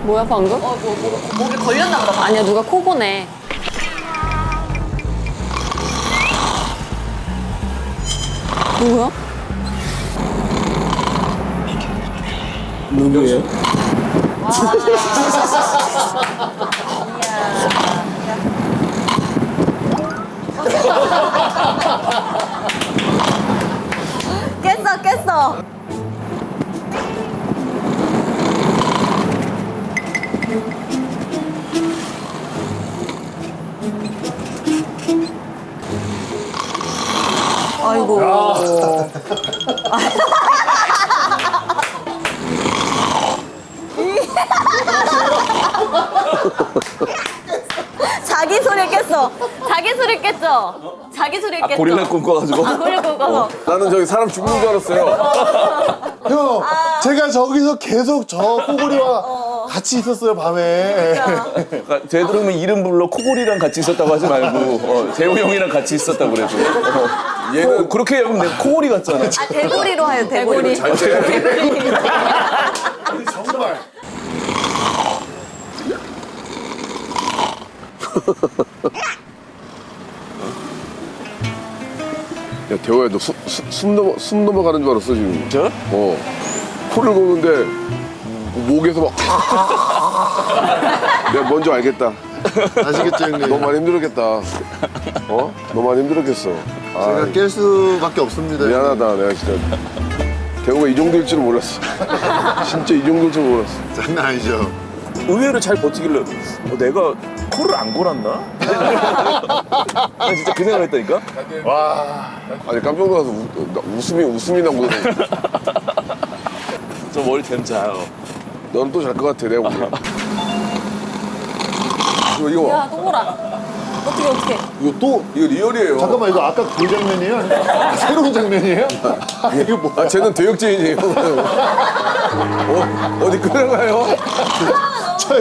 뭐야 방금? 목에 걸렸나 보다. 아니야 누가 코 고네. 누구야? 누구예요? 깼어. 아이고. 자기 소리 깼어. 자기 소리 깼죠? 자기 소리 깼죠? 고릴라 꿈꿔가지고. 고릴라 꿈꿔서. 나는 저기 사람 죽는 줄 알았어요. 형, 제가 저기서 계속 저 코골이와 같이 있었어요, 밤에. 그러니까 되도록이면 이름 불러 코골이랑 같이 있었다고 하지 말고 재호 형이랑 같이 있었다고 그래도. 얘는 그렇게 하면 내가 코골이 같잖아. 아, 대고리로 해요, 대고리. 정말. 야, 대호야, 너 숨 넘어가는 줄 알았어, 지금. 저? 코를 고는데, 목에서 막. 내가 뭔지 알겠다. 아시겠죠, 형님? 너 많이 힘들었겠다. 너 많이 힘들었겠어. 제가 깰 수밖에 없습니다. 미안하다, 내가 진짜. 대호가 이 정도일 줄 몰랐어. 진짜 이 정도일 줄 몰랐어. 장난 아니죠. 의외로 잘 버티길래 내가 코를 안 골았나? 난 진짜 그 생각을 했다니까? 아니, 깜짝 놀라서 웃음이 나고. 저 머리 됨 자요. 너는 또 잘 것 같아, 내가 보기엔. 이거 봐. 야 동물아. 어떻게? 이거 리얼이에요. 잠깐만, 이거 아까 그 장면이에요? 새로운 장면이에요? 이거 뭐야? 아, 쟤는 대역죄인이에요. 어디 끌어가요? 저